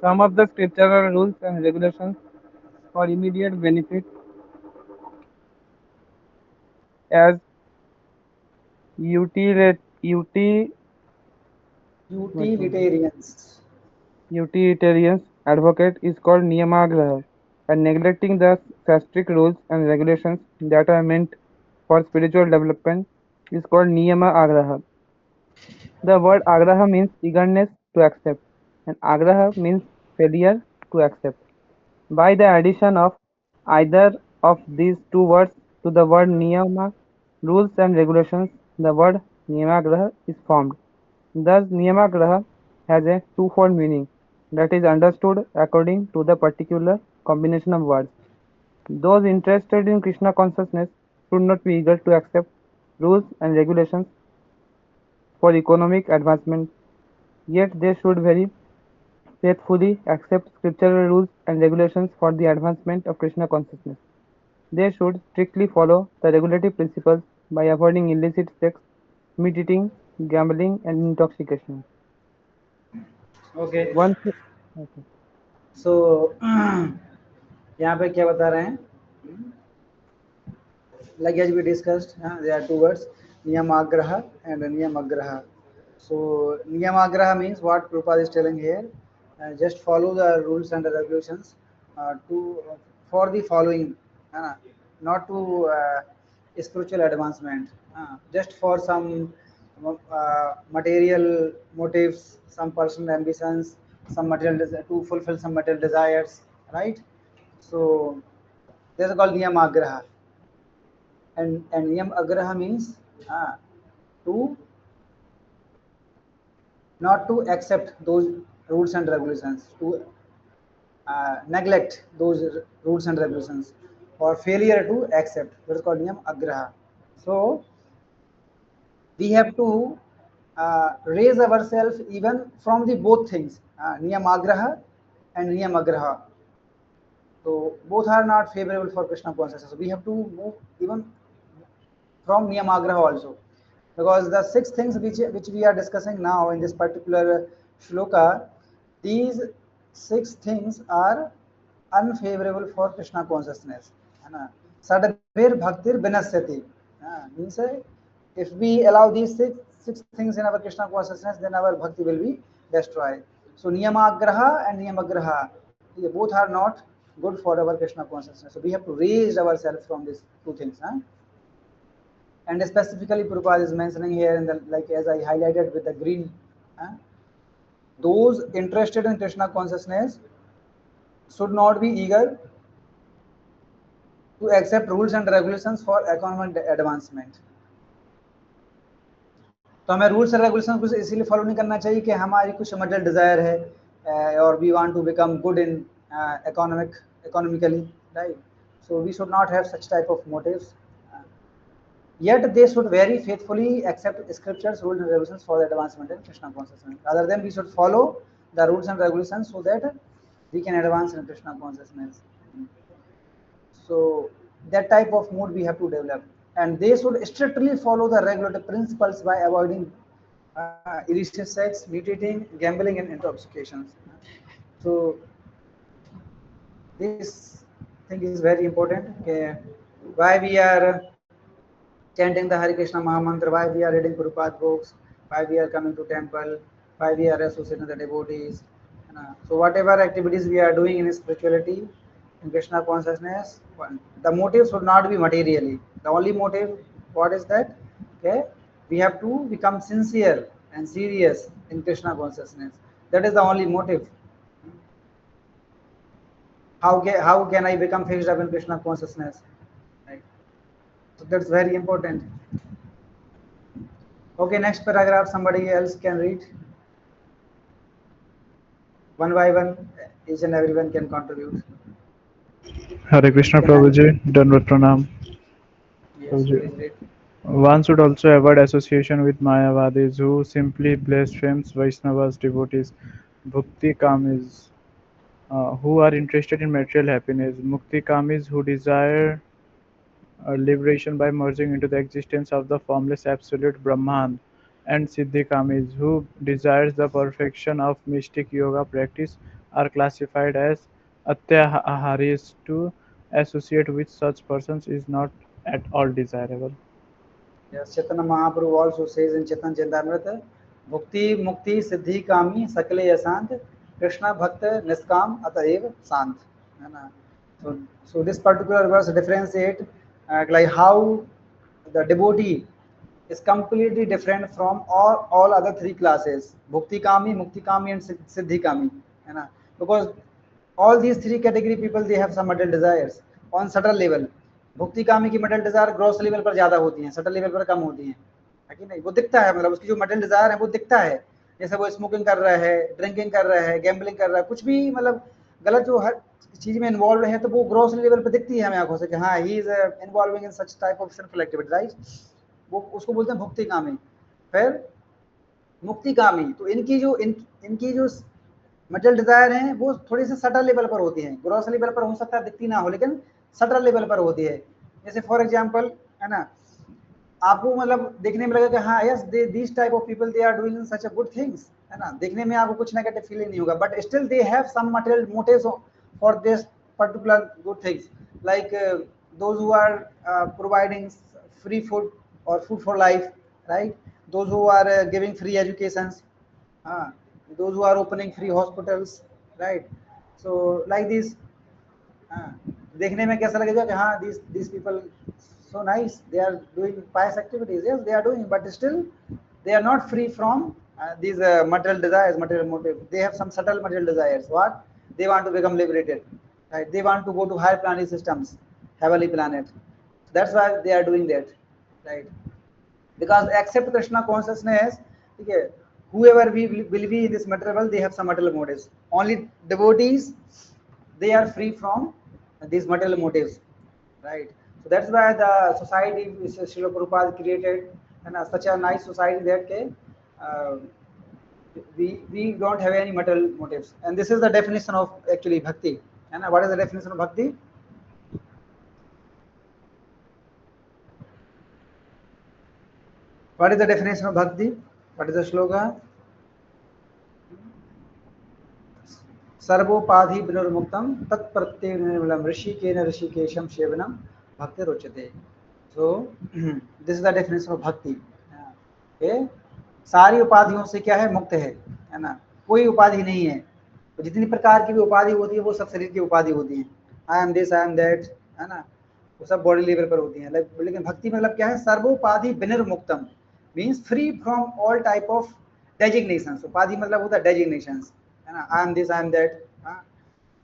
Some of the scriptural rules and regulations for immediate benefit as utilitarians Utilitarians. advocate is called niyamagraha, and neglecting the strict rules and regulations that are meant for spiritual development is called niyama agraha. The word agraha means eagerness to accept, and agraha means failure to accept. By the addition of either of these two words to the word niyama, rules and regulations, the word niyamagraha is formed. Thus, niyamagraha has a twofold meaning that is understood according to the particular combination of words. Those interested in Krishna consciousness should not be eager to accept rules and regulations for economic advancement, yet they should very faithfully accept scriptural rules and regulations for the advancement of Krishna consciousness. They should strictly follow the regulative principles by avoiding illicit sex, meat eating, gambling, and intoxication. Okay. Once, okay. So यहाँ पे क्या बता रहे हैं? Like as we discussed, there are two words, niyamagraha and niyamagraha. So niyamagraha means what Prabhupada is telling here, just follow the rules and the regulations to for the following, uh, not to spiritual advancement, just for some material motives, some personal ambitions, some to fulfill some material desires, right? So this is called niyamagraha. And niyam agraha means to not to accept those rules and regulations, to neglect those rules and regulations, or failure to accept. That is called niyam agraha. So we have to raise ourselves even from the both things, niyam agraha and niyam agraha. So both are not favorable for Krishna consciousness. So we have to move even from Niyamagraha also. Because the six things which we are discussing now in this particular shloka, these six things are unfavorable for Krishna consciousness. है ना? Sadabir bhaktir vinasyati. Means if we allow these six things in our Krishna consciousness, then our bhakti will be destroyed. So Niyamagraha and Niyamagraha, they both are not good for our Krishna consciousness. So we have to raise ourselves from these two things. And specifically Prabhupada is mentioning here in the, like as I highlighted with the green, uh, those interested in Krishna consciousness should not be eager to accept rules and regulations for economic advancement. तो हमें rules and regulation कुछ इसीलिए follow नहीं करना चाहिए कि हमारी कुछ मटेरियल डिजायर है और we want to become good in economically, right? So we should not have such type of motives. Yet they should very faithfully accept scriptures, rules and regulations for the advancement in Krishna consciousness. Rather than we should follow the rules and regulations so that we can advance in Krishna consciousness. So that type of mood we have to develop, and they should strictly follow the regulative principles by avoiding illicit sex, meat eating, gambling, and intoxications. So this thing is very important. Okay. Why we are chanting the Hare Krishna Mahamantra, why we are reading Prabhupada books, why we are coming to temple, why we are associating the devotees. So whatever activities we are doing in spirituality, in Krishna consciousness, the motive should not be materially. The only motive, what is that? Okay, we have to become sincere and serious in Krishna consciousness. That is the only motive. How can I become fixed up in Krishna consciousness? Right. So that's very important. Okay, next paragraph somebody else can read one by one. Each and everyone can contribute. Hare Krishna Can I? Prabhuji, Danvat Pranam. Yes, Prabhuji. please read. One should also avoid association with Mayavadis who simply blasphemes Vaishnavas devotees, Bhakti Kamis, who are interested in material happiness, Mukti Kamis who desire liberation by merging into the existence of the formless absolute Brahman, and Siddhi Kamis who desires the perfection of mystic yoga practice are classified as atyaharis. To associate with such persons is not at all desirable. Yes, Chaitanya Mahaprabhu also says in Chaitanya Charitamrita, Bhukti Mukti Siddhi Kami Sakale Asant Krishna Bhakta Niskam Ataev Sant. है ना? So this particular verse differentiate like how the devotee is completely different from all other three classes, Bhukti Kami, Mukti Kami and Siddhi Kami. है ना? Because all these three category people they have some material desires on subtle level. भुक्ति कामी की material desire gross level पर ज्यादा होती हैं, subtle level पर कम होती हैं, है कि नहीं? वो दिखता है, मतलब उसकी जो मटेरियल डिजायर है वो दिखता है, जैसे वो स्मोकिंग कर रहा है, ड्रिंकिंग कर रहा है, गैम्बलिंग कर रहा है, कुछ भी मतलब गलत जो हर चीज में इन्वॉल्व है, तो वो ग्रॉस लेवल पर दिखती है हमें आंखों से कि हाँ he is involving in such type of sinful activity, right? वो उसको बोलते हैं भुक्ति कामी। फिर मुक्ति कामी, तो इनकी जो मटेरियल डिजायर है वो थोड़ी सी सटल लेवल पर होती है, ग्रॉस लेवल पर हो सकता है दिखती ना हो, लेकिन सटल लेवल पर होती है। जैसे फॉर एग्जांपल, है ना, आपको मतलब देखने में लगेगा हाँ yes this type of people they are doing such a good things, है ना, देखने में आपको कुछ नेगेटिव फीलिंग नहीं होगा, but still they have some material motives for this particular good things, like those who are providing free food और food for life, right? Those who are giving free educations, those who are opening free hospitals, right? So like this, देखने में कैसा लगेगा कि हाँ these people so nice, they are doing pious activities, yes they are doing, but still they are not free from these material desires, material motive. They have some subtle material desires. What they want to become liberated, right? They want to go to higher planetary systems, heavenly planet. That's why they are doing that, right? Because except Krishna consciousness, okay, whoever will be in this material world, they have some material motives. Only devotees, they are free from these material motives, right? So that's why the society Srila Prabhupada created, and such a nice society that uh, we don't have any material motives, and this is the definition of actually bhakti. And what is the definition of bhakti? What is the definition of bhakti? What is the shloka? सर्वोपाधि विनिर्मुक्तम तत्प्रत्यय निर्मलम ऋषिकेन ऋषिकेशम सेवनम भक्ति रोचते। So this is the definition of भक्ति। ये सारी उपाधियों से क्या है, मुक्त है ना, कोई उपाधि नहीं है। तो जितनी प्रकार की भी उपाधि होती है वो सब शरीर की उपाधि होती है, आई am this I am that, है ना, वो सब बॉडी लेवल पर होती हैं। लेकिन भक्ति मतलब क्या है, सर्वोपाधि विनिर्मुक्तम means free from all type of designation. उपाधि मतलब होता है डेजिग्नेशन, है ना, I am this I am that,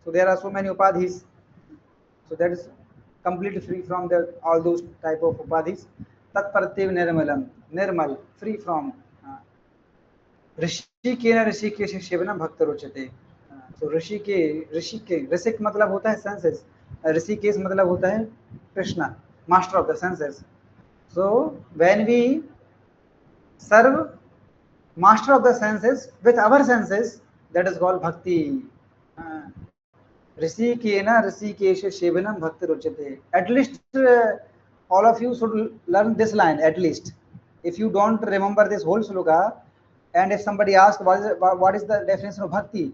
so there are so many upadhis, so that is completely free from the all those type of upadhis. tat pratyay nirmalam, nirmal, free from ऋषिकेन ऋषिकेश सेवनम भक्त रोचते। तो ऋषिके ऋषिक मतलब होता है सेंसेस, ऋषिकेश मतलब होता है Krishna, master of the senses. So when we serve master of the senses with our senses, that is called bhakti. ऋषिकेन ऋषिकेश सेवनम भक्ति रुच्यते। At least all of you should learn this line at least. If you don't remember this whole sloka, and if somebody asks what is the definition of bhakti,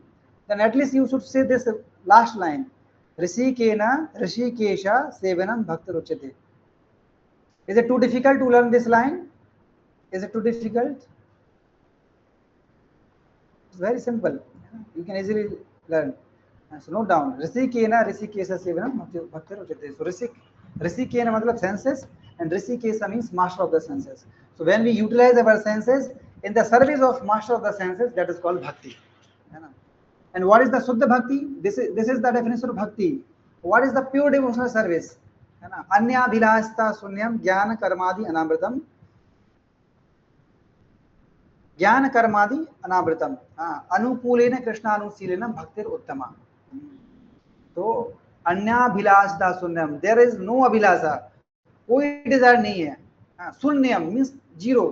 then at least you should say this last line, ऋषिकेन ऋषिकेश सेवनम भक्ति रुच्यते। Is it too difficult to learn this line? Is it too difficult? It's very simple. You can easily learn. So note down. Rishikena Rishikesa Sevanam Bhakti Ruchate. So Rishikena matlab senses, and Rishikesa means master of the senses. So when we utilize our senses in the service of master of the senses, that is called bhakti. And what is the Suddha Bhakti? This is the definition of bhakti. What is the pure devotional service? Anya Bhilasta Sunyam Jnana Karmadi Anamritam, ज्ञान कर्मादि अनावृतम, अनुकूलेन कृष्णानुशीलेन भक्तिर उत्तमा। तो अन्याभिलाषा शून्यम, there is no अभिलाषा, कोई Dzire नहीं है। शून्यम means zero,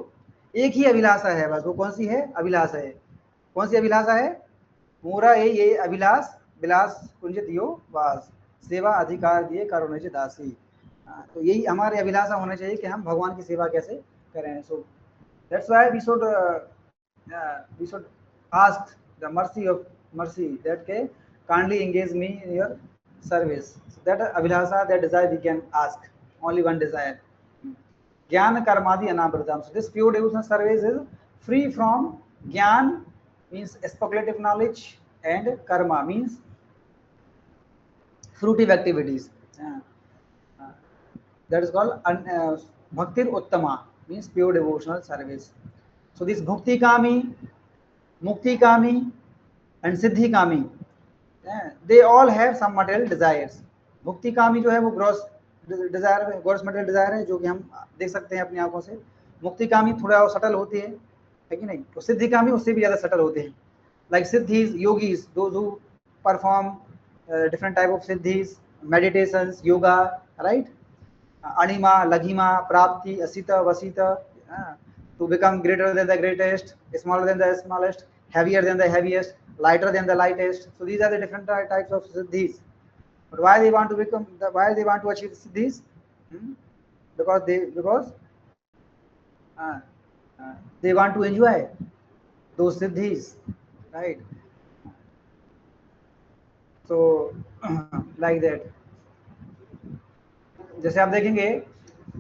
एक ही अभिलाषा है बस। वो कौन सी है? अभिलाषा है। कौन सी अभिलाषा है? मोरा ये अभिलाष विलास कुंजित यो वास, सेवा अधिकार दिए करुणेज दासी। तो यही हमारी अभिलाषा होना चाहिए कि हम भगवान की सेवा कैसे करें। सो that's why we should ask the mercy of mercy, that can kindly engage me in your service. So that abhilasa, that desire we can ask. Only one desire. Gyan karmadi anabhritam. So this pure devotional service is free from gyan, means speculative knowledge, and karma means fruitive activities. Uh, uh, that is called bhaktir uttama, means pure devotional service. So this bhukti kami, mukti kami, and siddhi kami, they all have some material desires. भुक्ति कामी जो है वो gross desire, gross material desire है, जो कि हम देख सकते हैं अपनी आंखों से. मुक्ति कामी थोड़ा सटल होती है कि नहीं. तो सिद्धि कामी उससे भी ज्यादा सटल होते हैं. Like siddhis, yogis, those who perform different type of siddhis, meditations, yoga, right? Anima, laghima, prapti, asita, vasita, to become greater than the greatest, smaller than the smallest, heavier than the heaviest, lighter than the lightest. So these are the different types of siddhis. But why they want to become, why they want to achieve siddhis? Because uh, they want to enjoy those siddhis, right? So like that. जैसे आप देखेंगे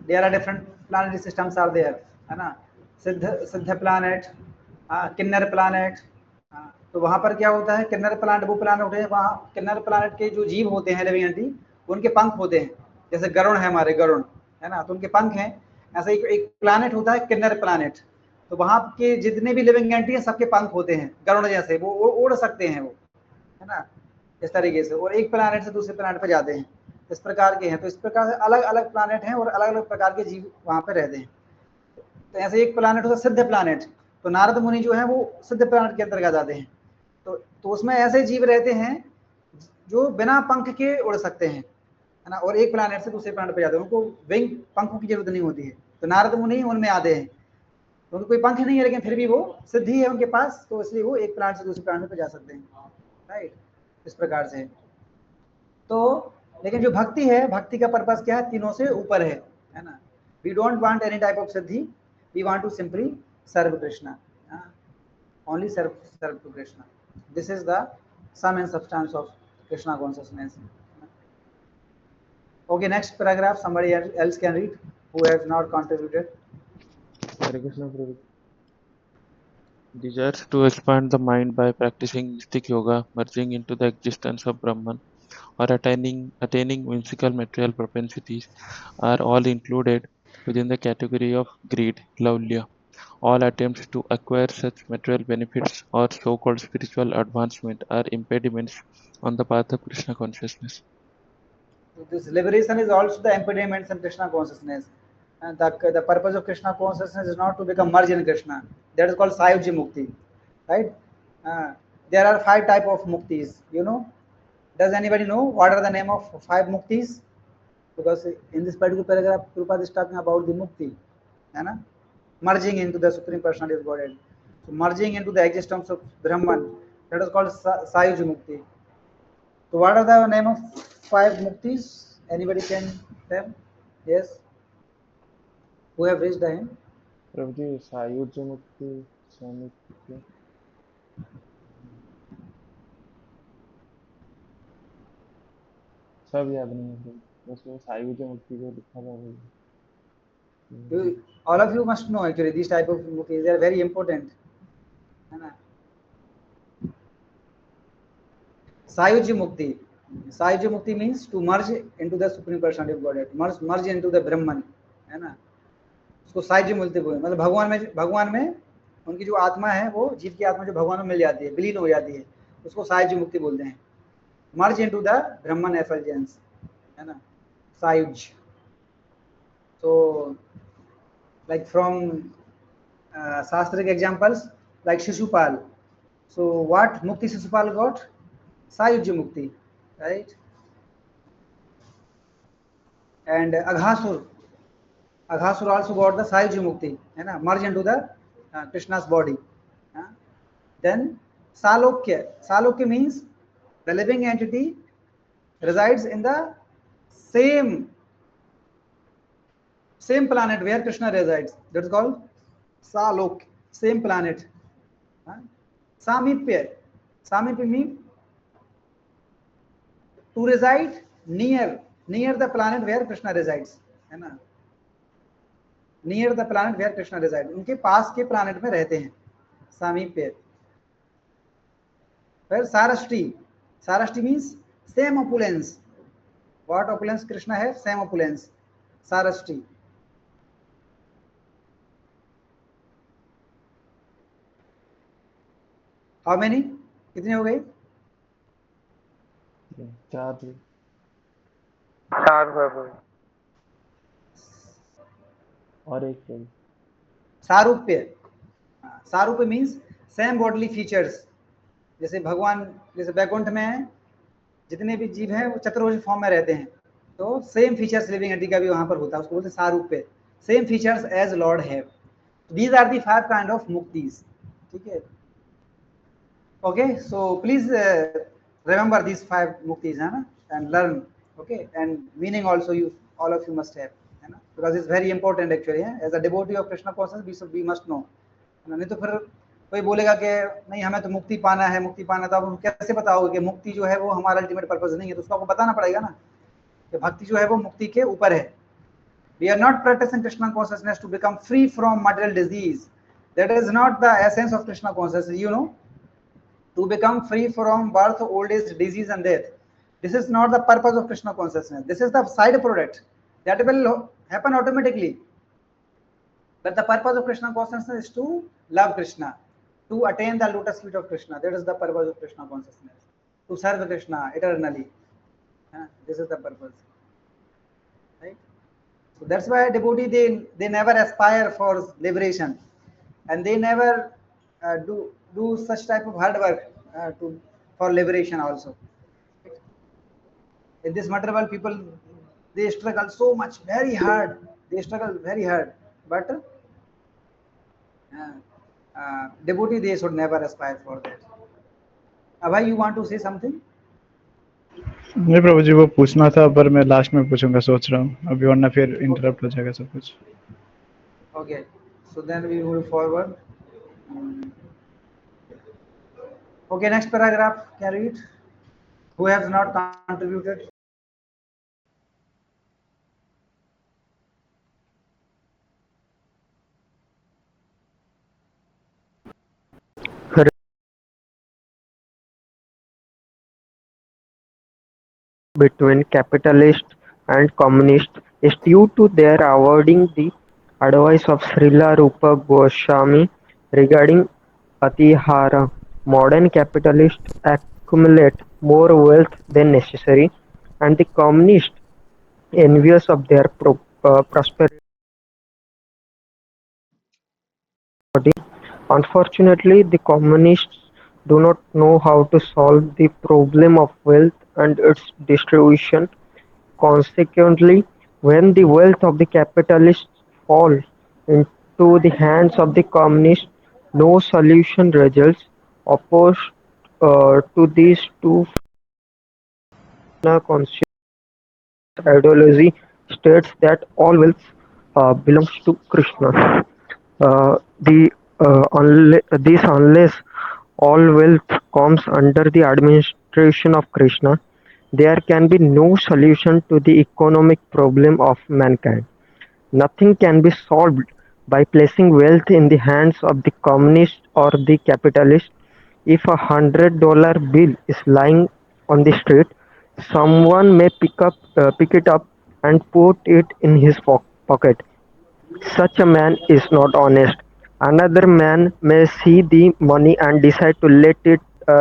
there are different planetary systems are there, है ना. सिद्ध planet, किन्नर planet. तो वहां पर क्या होता है, किन्नर प्लानेट वो प्लानेट होते हैं, वहाँ किन्नर प्लानेट के जो जीव होते हैं लिविंग एंटिटी, उनके पंख होते हैं. जैसे गरुण है हमारे, गरुण है ना, तो उनके पंख हैं. ऐसे एक प्लानेट होता है किन्नर प्लानेट. तो वहां के जितने भी लिविंग एंटिटी है सबके पंख होते हैं गरुण जैसे, वो उड़ सकते हैं वो, है ना, इस तरीके से. और एक प्लानेट से दूसरे प्लानेट पर जाते हैं, इस प्रकार के हैं. तो इस प्रकार से अलग अलग प्लानेट हैं और अलग अलग प्रकार के जीव वहां पर रहते हैं. तो ऐसे एक प्लानेट होता है सिद्ध प्लानेट. तो नारद मुनि जो है वो सिद्ध प्लानेट के अंतर्गत आते हैं. तो उसमें ऐसे जीव रहते हैं जो बिना पंख के उड़ सकते हैं, है ना, और एक प्लानेट से दूसरे प्लानेट पर जाते हैं. उनको विंग, पंखों की जरूरत नहीं होती है. तो नारद मुनि उनमें आते हैं. तो उनको कोई पंख नहीं है लेकिन फिर भी वो सिद्धि है उनके पास, तो इसलिए वो एक प्लानेट से दूसरे प्लानेट पर जा सकते हैं, राइट. इस प्रकार से. तो लेकिन जो भक्ति है, भक्ति का पर्पस क्या है, तीनों से ऊपर है ना. We don't want any type of siddhi, we want to simply serve Krishna, only serve to Krishna. This is the sum and substance of Krishna consciousness. Okay, next paragraph somebody else can read who has not contributed. Hare Krishna Prabhu. Desires to expand the mind by practicing mystic yoga, merging into the existence of Brahman, or attaining whimsical material propensities are all included within the category of greed, laulya. All attempts to acquire such material benefits or so-called spiritual advancement are impediments on the path of Krishna consciousness. So this liberation is also the impediments in Krishna consciousness. And the purpose of Krishna consciousness is not to become merged in Krishna. That is called Sayuji Mukti, right? There are 5 type of muktis. You know? Does anybody know what are the name of 5 muktis? Because in this particular paragraph, Prabhupada is talking about the mukti, है ना? Merging into the Supreme Personality of Godhead. So merging into the existence of Brahman, that is called Sayuji Mukti. So what are the name of 5 muktis? Anybody can tell? Yes. Who have raised the hand? Prabhu ji, Sayuja Mukti, Samikti. सब याद नहीं है प्रभु, बस वो सायुज मुक्ति को लिखा था वही. All of you must know actually these type of muktis. They are very important. है ना? Sayuji Mukti. Sayuji Mukti means to merge into the Supreme Personality of Godhead. Merge into the Brahman, है ना? उसको सायुज्य मुक्ति बोलते हैं. मतलब भगवान में उनकी जो आत्मा है वो जीव की आत्मा जो भगवान में मिल जाती है, विलीन हो जाती है, उसको सायुज्य मुक्ति बोलते हैं. मर्ज इनटू द ब्रह्मन एफल्जेंस, है ना, सायुज. So like from शास्त्रिक examples like Shishupal. So what Mukti Shishupal got? Sayuj Mukti, right? And Aghasur also got the Sayuj Mukti, है ना, merge into the Krishna's body. Then Salokya means the living entity resides in the same planet where Krishna resides. That is called Salok, same planet. Samipya, Samipya means to reside near the planet where Krishna resides, है ना, near the planet where Krishna reside, उनके पास के planet में रहते हैं, सामीप्य। फिर सारष्टी, सारष्टी means same opulence, what opulence Krishna है, सेम ऑपुलेंस, सारष्टी। हाउ मेनी, कितने हो गए? चार। चार हुए। और एक चाहिए। सारूप्य, सारूप्य मीन्स सेम बॉडली फीचर्स, जैसे भगवान, जैसे वैकुंठ में जितने भी जीव हैं वो चतुर्भुज फॉर्म में रहते हैं, तो सेम फीचर्स लिविंग एंटिटी का भी वहां पर होता है, उसको बोलते हैं सारूप्य, same features as lord have. These are the 5 kind of muktis, ठीक है। Okay, so please remember these 5 muktis, है ना, and learn, okay, and meaning also you all of you must have, है ना, because it's very important actually, है, as a devotee of Krishna consciousness we must know, है ना, नहीं तो फिर कोई बोलेगा कि नहीं हमें तो मुक्ति पाना है, मुक्ति पाना, तो आप कैसे बताओगे कि मुक्ति जो है वो हमारा अल्टीमेट पर्पस नहीं है, तो उसको आपको बताना पड़ेगा ना कि भक्ति जो है वो मुक्ति के ऊपर है। We are not practicing Krishna consciousness to become free from material disease. That is not the essence of Krishna consciousness, you know, to become free from birth, old age, disease and death. This is not the purpose of Krishna consciousness. This is the side product that will happen automatically. But the purpose of Krishna consciousness is to love Krishna, to attain the lotus feet of Krishna. That is the purpose of Krishna consciousness. To serve Krishna eternally. This is the purpose. Right? So that's why devotee, they never aspire for liberation, and they never do such type of hard work for liberation also. In this material world, people, they struggle so much, very hard. They struggle very hard, but devotee, they should never aspire for that. Abhay, you want to say something? नहीं प्रभु जी, वो पूछना था पर मैं last में पूछूंगा सोच रहा हूँ अभी, वरना फिर इंटरप्ट हो जाएगा सब कुछ। Okay, so then we move forward. Okay, next paragraph, can you read? Who has not contributed? Between capitalists and communists is due to their avoiding the advice of Srila Rupa Goswami regarding Atihara. Modern capitalists accumulate more wealth than necessary, and the communists, envious of their prosperity. Unfortunately, the communists do not know how to solve the problem of wealth and its distribution. Consequently, when the wealth of the capitalists falls into the hands of the communists, no solution results. Opposed to these two phenomena, ideology states that all wealth belongs to Krishna. This unless all wealth comes under the administration of Krishna, there can be no solution to the economic problem of mankind. Nothing can be solved by placing wealth in the hands of the communist or the capitalist. If $100 bill is lying on the street, someone may pick it up and put it in his pocket. Such a man is not honest. Another man may see the money and decide to let it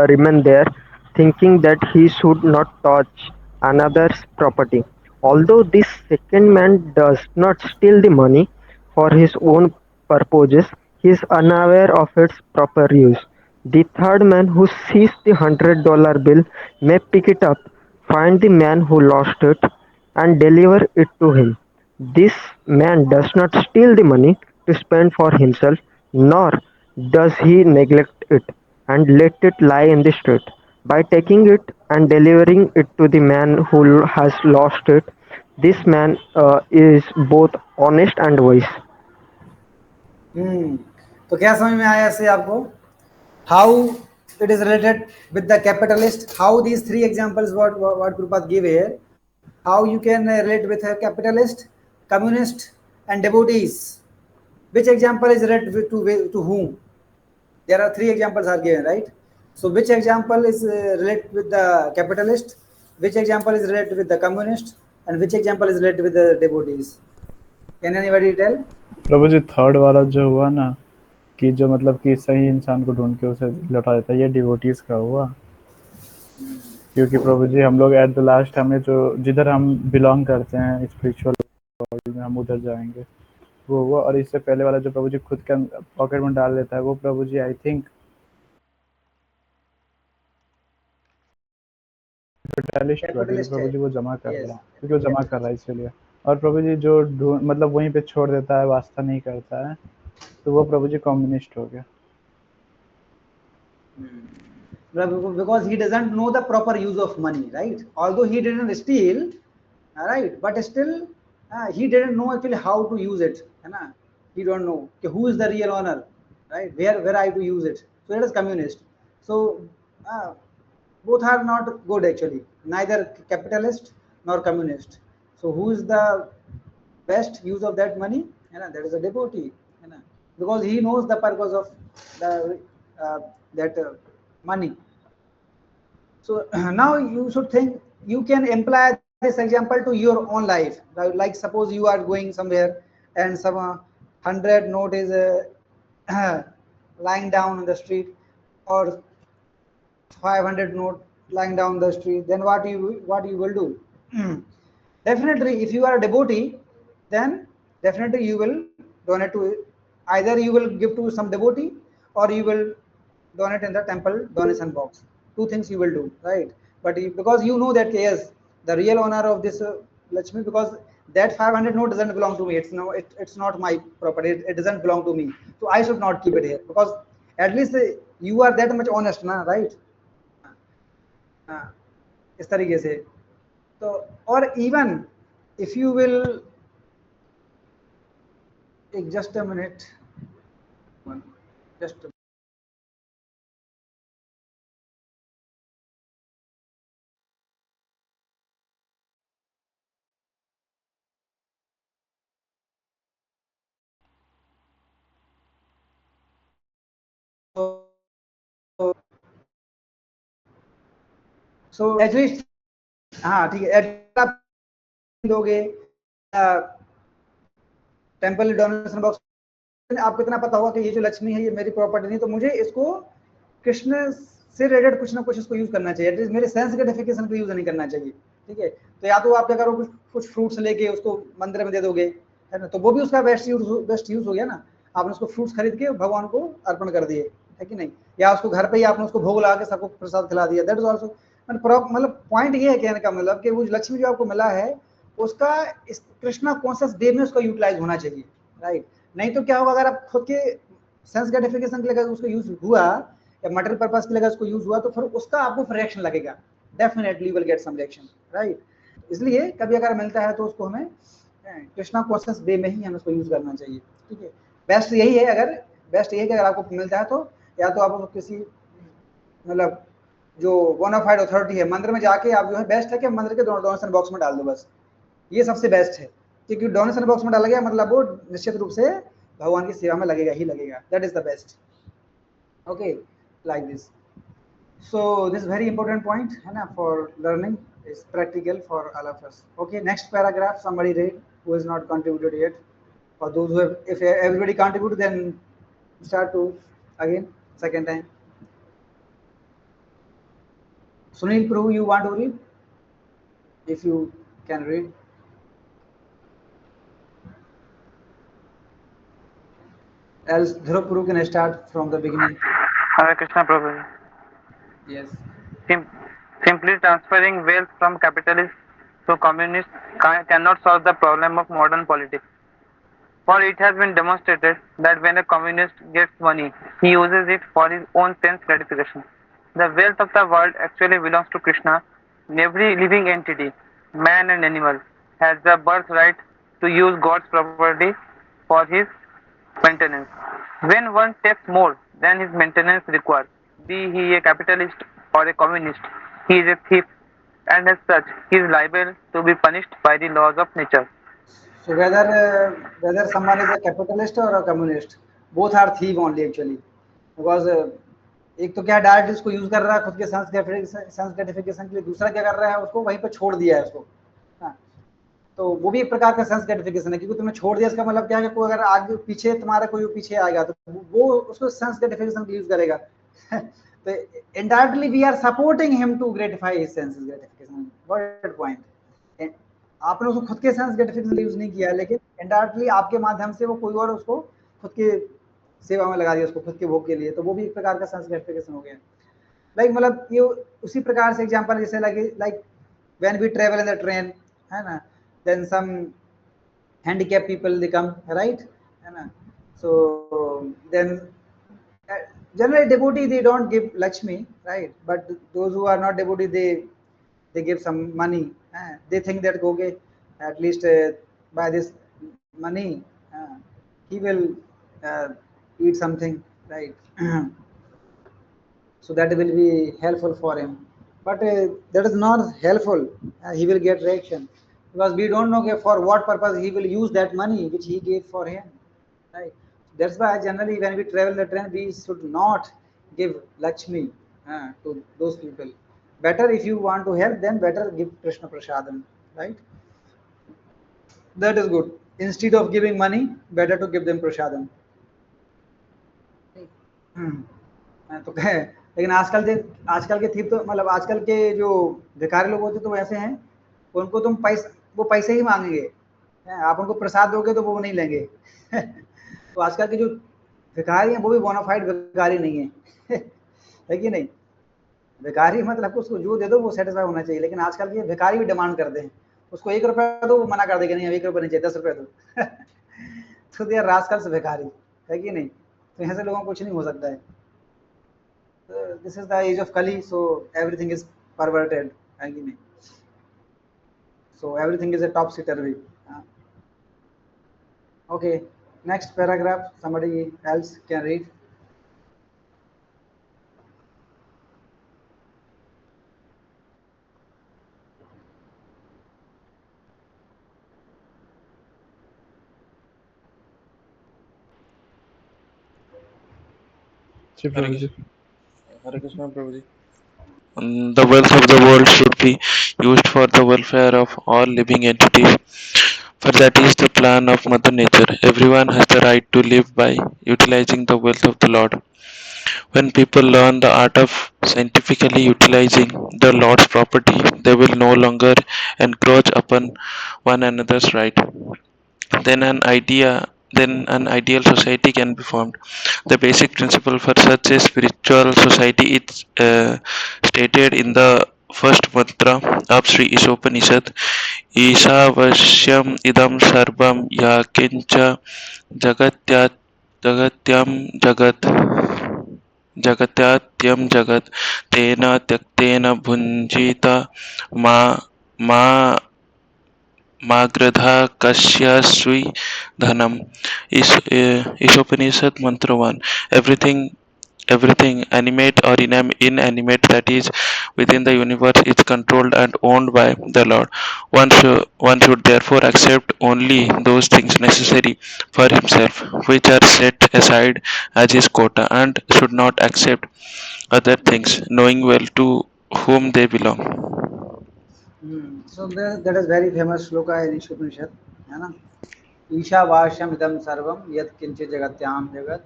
remain there, thinking that he should not touch another's property. Although this second man does not steal the money for his own purposes, he is unaware of its proper use. The third man who sees the $100 bill may pick it up, find the man who lost it, and deliver it to him. This man does not steal the money to spend for himself, nor does he neglect it and let it lie in the street. By taking it and delivering it to the man who has lost it, this man is both honest and wise. तो क्या समझ में आया इससे आपको? How it is related with the capitalist. How these three examples what Gurupad gave here, how you can relate with a capitalist, communist, and devotees. Which example is related to whom? There are three examples are given, right? So which example is related with the capitalist, which example is related with the communist, and which example is related with the devotees? Can anybody tell? प्रभु जी third वाला जो हुआ ना कि जो मतलब कि सही इंसान को ढूंढ के उसे लौटा देता है, ये डिवोटीज का हुआ। क्योंकि प्रभु जी हम लोग एट द लास्ट हमें जो जिधर हम बिलोंग करते हैं स्पिरिचुअल वर्ल्ड में हम उधर जाएंगे, वो हुआ। और इससे पहले वाला जो प्रभु जी खुद के पॉकेट में डाल लेता है वो प्रभु जी आई थिंक कैपिटलिस्ट हुआ, क्योंकि Capitalist प्रभु है। जी वो जमा कर रहा Yes, है, क्योंकि वो जमा कर रहा है capitalist. इसीलिए। और प्रभु जी जो ढूंढ मतलब वहीं पे छोड़ देता है, वास्ता नहीं करता है, तो वो प्रभु जी कम्युनिस्ट हो गया। Because he doesn't know the proper use of money, right? Although he didn't steal, right, but still he didn't know actually how to use it, है ना? He don't know कि who is the real owner, right? Where I to use it. So it is communist. So uh, both are not good actually. Neither capitalist nor communist. So who is the best use of that money? That is a devotee. Because he knows the purpose of the that money. So now you should think you can apply this example to your own life. Like suppose you are going somewhere and some 100 note is lying down on the street, or 500 note lying down the street. Then what you will do? Definitely, if you are a devotee, then definitely you will donate to, either you will give to some devotee, or you will donate in the temple donation box. Two things you will do, right? But because you know that yes, the real owner of this Lakshmi, because that 500 note doesn't belong to me. It's not my property. It doesn't belong to me. So I should not keep it here, because at least you are that much honest, na, right? हाँ, इस तरीके से। तो और even if you will, एक just a minute, just so at least, हाँ ठीक है, एटलीस्ट आप दोगे टेम्पल डोनेशन बॉक्स, आपको इतना पता होगा कि ये जो लक्ष्मी है ये मेरी प्रॉपर्टी नहीं, तो मुझे इसको कृष्ण से रिलेटेड कुछ ना कुछ इसको यूज करना चाहिए, एटलीस्ट मेरे सेंस ग्रेटिफिकेशन को यूज नहीं करना चाहिए। ठीक है, तो या तो आप क्या करो, कुछ फ्रूट्स लेके उसको मंदिर में दे दोगे, है ना, तो वो भी उसका बेस्ट यूज हो गया ना। आपने उसको फ्रूट्स खरीद के भगवान को अर्पण कर दिए, है कि नहीं, या उसको घर पे ही आपने उसको भोग लगा के सबको प्रसाद खिला दिया, दैट इज ऑल्सो मतलब पॉइंट ये है कहने का मतलब कि वो लक्ष्मी जो आपको मिला है उसका इस कृष्णा कॉन्शियस डे में उसका यूटिलाइज होना चाहिए, राइट। नहीं तो क्या होगा, अगर आप खुद के सेंस ग्रेटिफिकेशन के लिए उसको यूज हुआ या मटेरियल पर्पस के लिए उसको यूज हुआ, तो फिर उसका आपको फिर रिएक्शन लगेगा, definitely will get some reaction, right. इसलिए कभी अगर मिलता है तो उसको हमें कृष्णा कॉन्शियस डे में ही हमें उसको यूज करना चाहिए। ठीक है, बेस्ट यही है, बेस्ट यही है कि अगर आपको मिलता है तो या तो आप किसी मतलब जो बोनाफाइड अथॉरिटी है मंदिर में जाके आप जो है बेस्ट है कि मंदिर के डोनेशन बॉक्स में डाल दो, बस ये सबसे बेस्ट है। क्योंकि डोनेशन बॉक्स में डाला गया मतलब वो निश्चित रूप से भगवान की सेवा में लगेगा ही लगेगा, that is the best. Okay, like this. So this very important point है ना for learning, is practical for all of us. Okay, next paragraph somebody read who has not contributed yet, or those who have, if everybody contribute then start to again second time. Sunil Prabhu, you want to read? If you can read. Else Dhruv Prabhu can start from the beginning. Hare Krishna Prabhu. Yes. Sim- Simply transferring wealth from capitalists to communists cannot solve the problem of modern politics. For it has been demonstrated that when a communist gets money, he uses it for his own sense gratification. The wealth of the world actually belongs to Krishna. Every living entity, man and animal, has the birthright to use God's property for his maintenance. When one takes more than his maintenance requires, be he a capitalist or a communist. He is a thief, and as such, he is liable to be punished by the laws of nature. So whether someone is a capitalist or a communist, both are thief only actually, because एक तो क्या direct उसको use कर रहा है खुद के sense gratification के लिए, दूसरा क्या कर रहा है उसको वहीं पे छोड़ दिया है उसको। हाँ, तो वो भी एक प्रकार का सेंस ग्रेटिफिकेशन है, क्योंकि तुमने छोड़ दिया इसका मतलब क्या है कि कोई अगर आगे पीछे तुम्हारा कोई पीछे आएगा तो वो उसको सेंस ग्रेटिफिकेशन यूज करेगा। तो indirectly we are supporting him to gratify his sense gratification. What point, आपने उसको खुद के सेंस ग्रेटिफिकेशन यूज नहीं किया, लेकिन इनडायरेक्टली आपके माध्यम से वो कोई और उसको खुद के सेवा में लगा दिया, उसको खुद के भोग के लिए, तो वो भी एक प्रकार का सेंस ग्रेटिफिकेशन हो गया। लाइक मतलब ये उसी प्रकार से एग्जांपल जैसे like when we travel in the train, है ना, then some handicapped people they come, right, है ना, so then uh, generally devotee they don't give Lakshmi, right, but those who are not devotee they give some money, they think that okay, at least by this money he will uh, eat something, right. So that will be helpful for him, but that is not helpful. He will get reaction, because we don't know for what purpose he will use that money which he gave for him, right. That's why generally when we travel the train we should not give Lakshmi to those people. Better, if you want to help them, better give Krishna prasadam, right. That is good. Instead of giving money, better to give them prasadam. हम्म, तो कहे, लेकिन आजकल के थी तो मतलब आजकल के जो भिखारी लोग होते तो वैसे हैं, उनको तुम पैसा वो पैसे ही मांगेंगे, आप उनको प्रसाद दोगे तो वो नहीं लेंगे। तो आजकल के जो भिखारी हैं वो भी बोनाफाइड भिखारी नहीं है। है कि नहीं, भिखारी मतलब उसको जो दे दो वो सेटिस्फाई होना चाहिए, लेकिन आजकल के भिखारी भी डिमांड करते हैं, उसको 1 रुपया दो वो मना कर देगा, नहीं 1 रुपया नहीं चाहिए, 10 रुपया दो। तो दे आर रास्कल्स भिखारी, है कि नहीं, तो यहाँ से लोगों को कुछ नहीं हो सकता है। This is the age of Kali, so everything is perverted, again. So everything is a topsy turvy. Okay, next paragraph. Somebody else can read. Hare Krishna. Hare Krishna, Prabhuji. The wealth of the world should be used for the welfare of all living entities, for that is the plan of Mother Nature. Everyone has the right to live by utilizing the wealth of the Lord. When people learn the art of scientifically utilizing the Lord's property, they will no longer encroach upon one another's right. Then an ideal society can be formed. The basic principle for such a spiritual society is stated in the first mantra of Sri Ishopanishad. ईशावास्यम् idam sarvam yakincha jagatya jagatyam jagat जगत्यात्यं जगत् तेन त्यक्तेन भुञ्जीत मा मा माग्रधा कस्यस्वी dhanam. Ishopanishad mantra 1. Everything animate or inanimate that is within the universe is controlled and owned by the Lord. One should therefore accept only those things necessary for himself which are set aside as his quota, and should not accept other things, knowing well to whom they belong. So that is very famous shloka in Ishopanishad, है ना। ईशावास्यम इदम सर्वम यत् किंचित जगत्याम जगत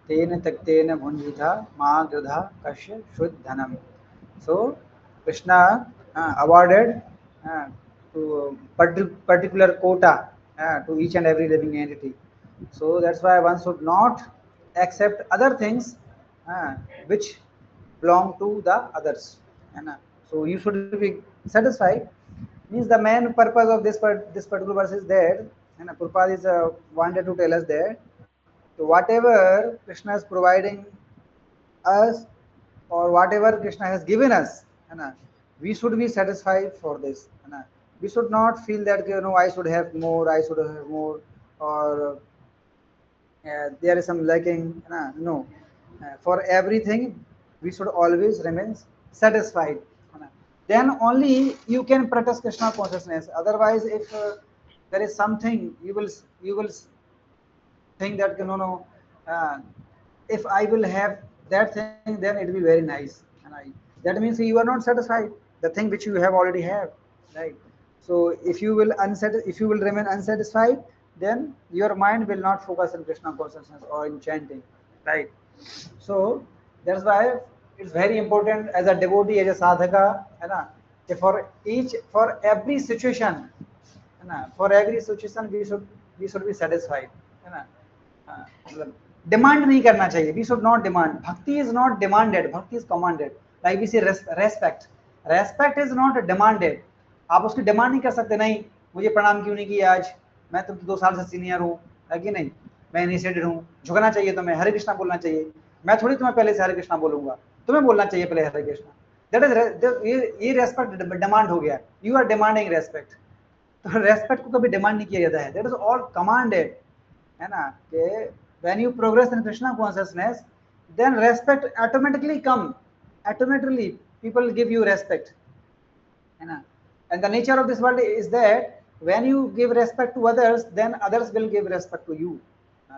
तेन त्यक्तेन भुंजिता मा गृधा कश्य शुद्ध धनम। So Krishna awarded to particular quota to each and every living entity. So that's why one should not accept other things which belong to the others. So you should be satisfied. Means the main purpose of this particular verse is that, and Prabhupada is wanted to tell us that, so whatever Krishna is providing us or whatever Krishna has given us, we should be satisfied for this. We should not feel that I should have more, or there is some lacking. No, for everything we should always remain satisfied. Then only you can practice Krishna consciousness. Otherwise, if there is something, you will think that no, uh, if I will have that thing, then it will be very nice. That means you are not satisfied the thing which you have already have, right? So if you will remain unsatisfied, then your mind will not focus on Krishna consciousness or in chanting, right? So that's why it's very important as a devotee, as a sadhaka, है ना, कि for every situation, है ना, for every situation we should be satisfied, है ना, मतलब demand नहीं करना चाहिए. We should not demand. Bhakti is not demanded, bhakti is commanded. Like we say respect, respect is not demanded. आप उसकी डिमांड नहीं कर सकते, नहीं मुझे प्रणाम क्यों नहीं किया आज, मैं तुम 2 साल से सीनियर हूँ, है कि नहीं, मैं इनिशिएटेड हूँ, झुकना चाहिए तुम्हें, हरे कृष्णा बोलना चाहिए. मैं थोड़ी तुम्हें पहले से हरे कृष्णा बोलूंगा, तुम्हें बोलना चाहिए पहले हरे कृष्णा. दैट इज ये रेस्पेक्ट डिमांड हो गया. You are demanding respect. तो रेस्पेक्ट को कभी डिमांड नहीं किया जाता है. दैट इज ऑल कमांडेड, है ना, कि when you progress in Krishna consciousness, then respect automatically come. Automatically people give you respect, है ना. And the nature of this world is that when you give respect to others, then others will give respect to you.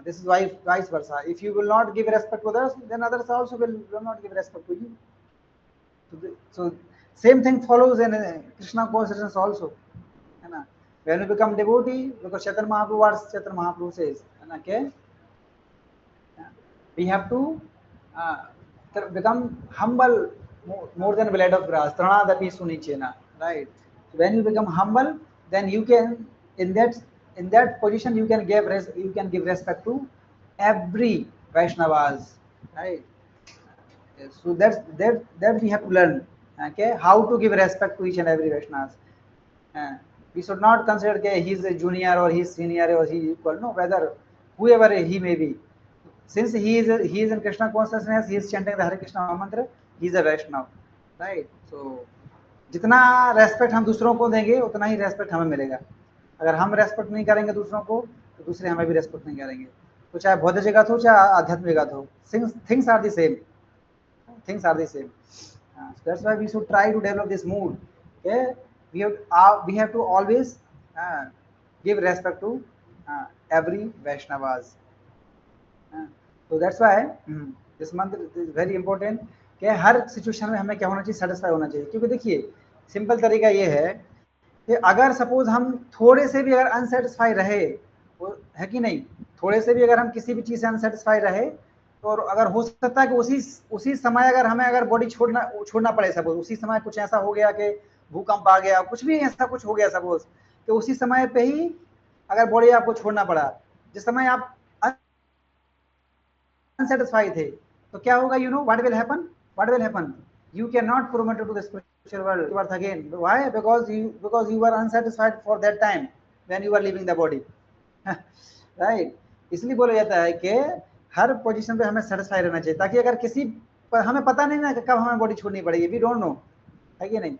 This is why vice versa. If you will not give respect to others, then others also will not give respect to you. So same thing follows in Krishna consciousness also, है ना. When you become devotee, because Chaitanya Mahaprabhu says, है ना, कि we have to become humble more than blade of grass. Tranadapi sunichena, right? So when you become humble, then you can in that position you can give respect to every Vaishnavas, right? So that we have to learn. Okay, how to give respect to each and every Vaishnavas. We should not consider that he is a junior or he is senior or he is equal. No, whether whoever he may be. Since he is in Krishna consciousness, he is chanting the Hare Krishna mantra, he is a Vaishnava, right? So जितना respect हम दूसरों को देंगे उतना ही respect हमें मिलेगा. अगर हम रेस्पेक्ट नहीं करेंगे दूसरों को, तो दूसरे हमें भी रेस्पेक्ट नहीं करेंगे. तो चाहे बौद्ध जगत हो चाहे आध्यात्मिक जगत हो, things are the same. Things are the same. So that's why we should try to develop this mood. Okay, we have to always give respect to every Vaishnavas. तो दैट्स वाई दिस मंत्र is very important कि हर situation में हमें क्या होना चाहिए, satisfy होना चाहिए. क्योंकि देखिए सिंपल तरीका ये है कि अगर सपोज हम थोड़े से भी अगर अनसेटिस्फाई रहे, है कि नहीं, थोड़े से भी अगर हम किसी भी चीज़ से अनसेटिस्फाई रहे, तो अगर हो सकता है कि उसी समय अगर हमें अगर बॉडी छोड़ना पड़े, सपोज उसी समय कुछ ऐसा हो गया कि भूकंप आ गया, कुछ भी ऐसा कुछ हो गया सपोज, तो उसी समय पे ही अगर बॉडी आपको छोड़ना पड़ा, जिस समय आप unsatisfied थे, तो क्या होगा, you know what will happen, you cannot promote to the spiritual world birth again. Why? Because you were unsatisfied for that time when you were leaving the body. right? इसलिए बोला जाता है कि हर पोजीशन पे हमें सेटिस्फाई रहना चाहिए, ताकि अगर किसी पर हमें पता नहीं ना कि कब हमें बॉडी छोड़नी पड़ेगी, वी डोंट नो, है कि नहीं,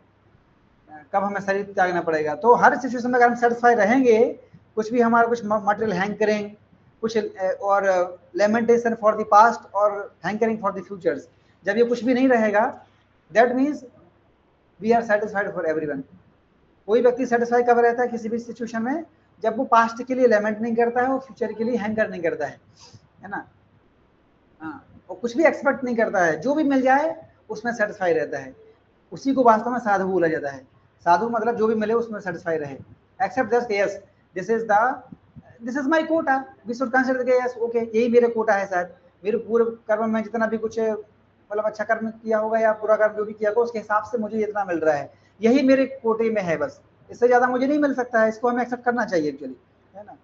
कब हमें शरीर त्यागना पड़ेगा. तो हर सिचुएशन में अगर हम सेटिस्फाई रहेंगे, कुछ भी हमारा कुछ मटेरियल हैंकरिंग, कुछ और लेमेंटेशन फॉर द पास्ट और हैंकरिंग फॉर द फ्यूचर्स, जब ये कुछ भी नहीं रहेगा, that means we are satisfied for everyone. कोई व्यक्ति सेटिस्फाई कब रहता है किसी भी सिचुएशन में, जब वो पास्ट के लिए लेमेंट नहीं करता है, वो फ्यूचर के लिए हैंकर नहीं करता है ना. हाँ, और कुछ भी एक्सपेक्ट नहीं करता है, जो भी मिल जाए उसमें सेटिस्फाई रहता है. उसी को वास्तव में साधु बोला जाता है. साधु मतलब जो भी मिले उसमें सेटिस्फाई रहे, accept just yes this is my quota, we should consider के यस ओके, यही मेरे कोटा है, शायद मेरे पूरे कर्म में जितना भी कुछ मतलब अच्छा कर्म किया होगा या बुरा कर्म जो भी किया होगा उसके हिसाब से मुझे इतना मिल रहा है, यही मेरे कोटे में है, बस इससे ज्यादा मुझे नहीं मिल सकता है. इसको हमें एक्सेप्ट करना चाहिए एक्चुअली, है ना.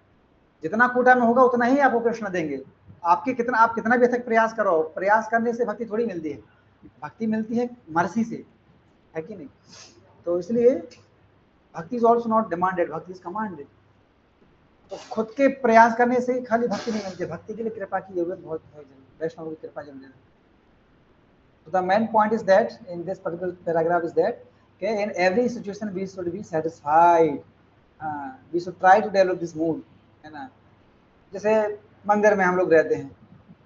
जितना कोटा में होगा उतना ही आपको कृष्ण देंगे. आप कितना भी अथक प्रयास करो, प्रयास करने से भक्ति थोड़ी मिलती है, भक्ति मिलती है मर्सी से, है कि नहीं. तो इसलिए भक्ति is also not demanded, bhakti is commanded. तो खुद के प्रयास करने से खाली भक्ति नहीं मिलती, भक्ति के लिए कृपा की जरूरत बहुत जरूरी, वैष्णव की कृपा जरूरी है. तो the main point is that in this particular paragraph is that in every situation we should be satisfied, we should try to develop this mood, है ना. जैसे मंदिर में हम लोग रहते हैं,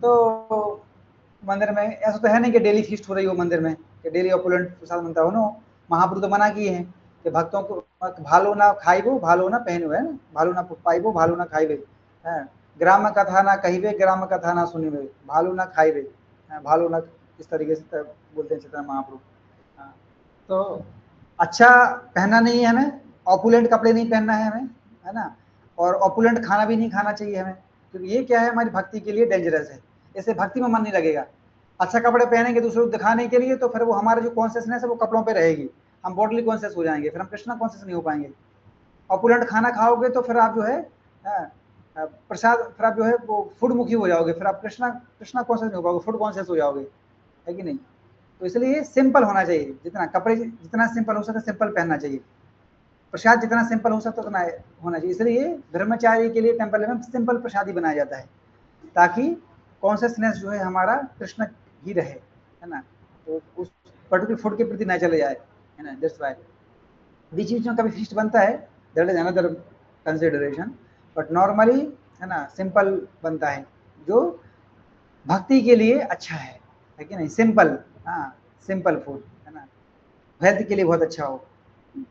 तो मंदिर में ऐसा तो है नहीं कि डेली फीस्ट हो रही हो मंदिर में, कि डेली ऑपुलेंट प्रसाद बनता हो ना। महाप्रभु तो मना किए हैं कि भक्तों को भालो ना खाइबो भालो ना पहनो, है ना, भालो ना पाइबो भालो ना खाइबे, है ग्राम कथा ना कहिबे ग्राम कथा ना सुनिबे, भालो ना खाइबे, भालो ना, इस तरीके से बोलते हैं चैतन्य महाप्रभु। हाँ, तो अच्छा पहनना नहीं है हमें, ऑपुलेंट कपड़े नहीं पहनना है हमें, है ना, और ऑपुलेंट खाना भी नहीं खाना चाहिए हमें, क्योंकि ये क्या है, हमारी भक्ति के लिए डेंजरस है, इससे भक्ति में मन नहीं लगेगा। अच्छा कपड़े पहनेंगे दूसरों को दिखाने के लिए, तो फिर वो हमारा जो कॉन्शियसनेस है वो कपड़ों पे रहेगी, हम बॉडली कॉन्शियस हो जाएंगे, फिर हम कृष्णा कॉन्शियस नहीं हो पाएंगे। ऑपुलेंट खाना खाओगे तो फिर आप जो है प्रसाद, फिर आप जो है वो फूड मुखी हो जाओगे, फिर आप कृष्णा कृष्णा कॉन्शियस नहीं हो पाओगे, फूड कॉन्शियस हो जाओगे, है कि नहीं। तो इसलिए सिंपल होना चाहिए, जितना कपड़े जितना सिंपल हो सके सिंपल पहनना चाहिए, प्रसाद जितना सिंपल हो सकता उतना होना चाहिए। इसलिए ब्रह्मचारी के लिए टेम्पल में सिंपल प्रसाद ही बनाया जाता है, ताकि कॉन्शियसनेस जो है हमारा कृष्ण ही रहे, है ना, तो उस पर्टिकुलर फूड के प्रति न चले जाए, है ना। दैट्स वाई बीच बीच में कभी फीस्ट बनता है, that is another consideration, but normally, है ना, सिंपल बनता है जो भक्ति के लिए अच्छा है कि नहीं, सिंपल, हाँ सिंपल फूड, है ना, हेल्थ के लिए बहुत अच्छा हो,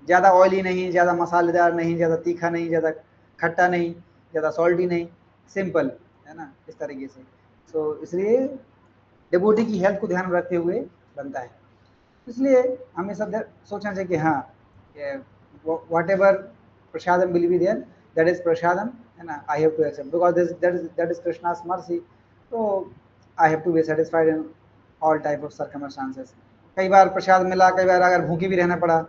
ज़्यादा ऑयली नहीं, ज़्यादा मसालेदार नहीं, ज़्यादा तीखा नहीं, ज़्यादा खट्टा नहीं, ज़्यादा सॉल्टी नहीं, सिंपल, है ना, इस तरीके से। सो इसलिए डिवोटी की हेल्थ को ध्यान में रखते हुए बनता है। इसलिए हमें सब सोचना चाहिए कि हाँ, whatever prasadam will be there, that is prasadam, है ना, I have to accept because that is Krishna's mercy, तो I have to be satisfied in all type of circumstances. कई बार प्रसाद मिला, कई बार अगर भूखी भी रहना पड़ा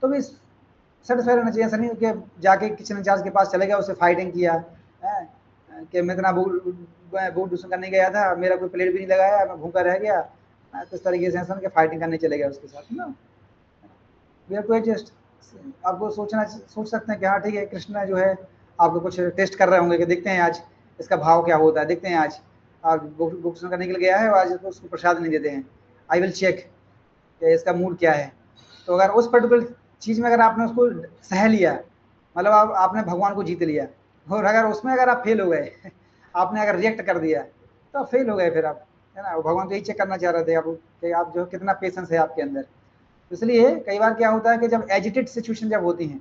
तो भी सेटिस्फाइड रहना चाहिए। ऐसा नहीं कि जाके किचन इंचार्ज के पास चले गया, उससे फाइटिंग किया है कि मैं इतना भूख दूसरा करने गया था, मेरा कोई प्लेट भी नहीं लगाया, मैं भूखा रह गया, तो इस तरीके से ऐसा कि फाइटिंग करने चले गया उसके साथ ना। We have to adjust. आपको सोच सकते हैं कि हाँ ठीक है, कृष्ण जो है आपको कुछ टेस्ट कर रहे होंगे कि देखते हैं आज इसका भाव क्या होता है, देखते हैं आज आप बुक करने के लिए गया है और आज उसको प्रसाद नहीं देते हैं, आई विल चेक कि इसका मूड क्या है। तो अगर उस पर्टिकुलर चीज़ में अगर आपने उसको सह लिया, मतलब आपने भगवान को जीत लिया, और अगर उसमें अगर आप फेल हो गए आपने अगर रिएक्ट कर दिया तो फेल हो गए फिर आप, है ना। भगवान तो यही चेक करना चाह रहे थे आप कि आप जो कितना पेशेंस है आपके अंदर। इसलिए कई बार क्या होता है कि जब एजिटेड सिचुएशन जब होती हैं,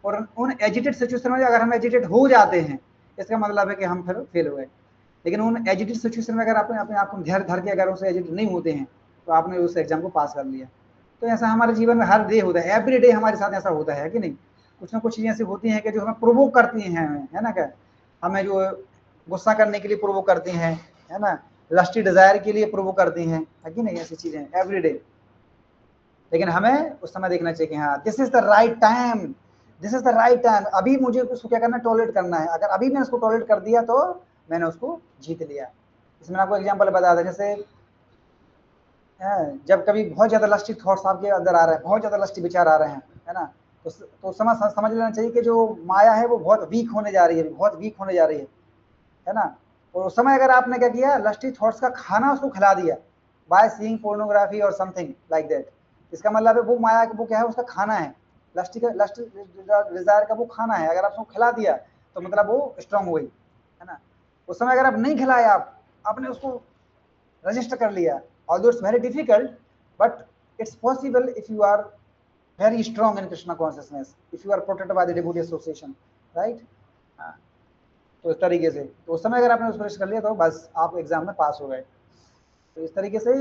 और उन एजिटेड सिचुएशन में अगर हम एजिटेड हो जाते हैं, इसका मतलब है कि हम फिर फेल हो गए। लेकिन उन एजिटेड सिचुएशन में अगर आपने अपने आप को धैर्य धर के अगर उनसे एजिटेड नहीं होते हैं, तो आपने उस एग्जाम को पास कर लिया। तो ऐसा हमारे जीवन में हर डे होता है, एवरी डे हमारे साथ ऐसा होता है कि नहीं। कुछ ना कुछ चीज़ें ऐसी होती हैं कि जो हमें प्रोवोक करती हैं, हमें, है ना, क्या हमें जो गुस्सा करने के लिए प्रोवोक करती हैं, है ना, लस्टी डिजायर के लिए प्रोवोक करती हैं, है कि नहीं, ऐसी चीज़ें एवरी डे। लेकिन हमें उस समय देखना चाहिए कि हाँ this is the right time, this is the right time, अभी मुझे उसको क्या करना है, टॉलरेट करना है। अगर अभी मैंने उसको टॉलरेट कर दिया तो मैंने उसको जीत लिया। इसमें आपको एग्जांपल बता दें, जैसे जब कभी बहुत ज़्यादा लस्टी थॉट्स आपके अंदर आ रहे हैं, बहुत ज़्यादा लस्टी विचार आ रहे हैं, है ना, तो समझ लेना चाहिए कि जो माया है वो बहुत वीक होने जा रही है, बहुत वीक होने जा रही है ना। और उस समय अगर आपने क्या किया, लस्टी थॉट्स का खाना उसको खिला दिया बाय सीइंग पोर्नोग्राफी और समथिंग लाइक दैट, इसका मतलब है वो माया वो क्या है, उसका खाना है, लस्ट डिजायर का वो खाना है। अगर आप उसको खिला दिया तो मतलब वो स्ट्रांग हो गई, है ना। उस समय अगर आप नहीं खिलाया, आपने उसको रजिस्टर कर लिया, although it's very difficult, but it's possible if you are very strong in Krishna consciousness, if you are protected by the devotee association, right? हाँ, तो इस तरीके से तो उस समय अगर आपने उसको रजिस्टर कर लिया तो बस आप एग्जाम में पास हो गए। तो इस तरीके से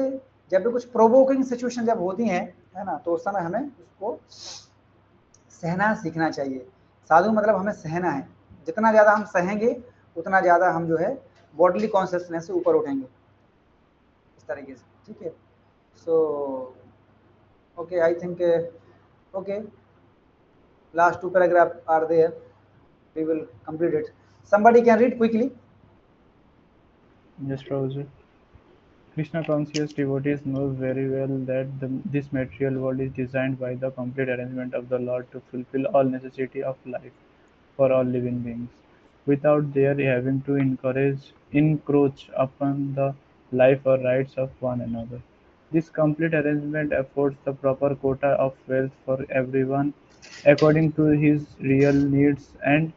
जब भी कुछ प्रोवोकिंग सिचुएशन जब होती हैं, है ना, तो उस समय हमें उसको सहना सीखना चाहिए। साधु मतलब हमें सहना है, जितना ज़्यादा हम सहेंगे उतना ज़्यादा हम जो है बॉडली कॉन्शियसनेस से ऊपर उठेंगे, इस तरीके से, ठीक है। So okay, I think okay, last two paragraph are there, we will complete it. Somebody can read quickly. Yes, Prabhuji. Krishna conscious devotees knows very well that this material world is designed by the complete arrangement of the Lord to fulfill all necessity of life for all living beings, without their having to encroach upon the life or rights of one another. This complete arrangement affords the proper quota of wealth for everyone according to his real needs, and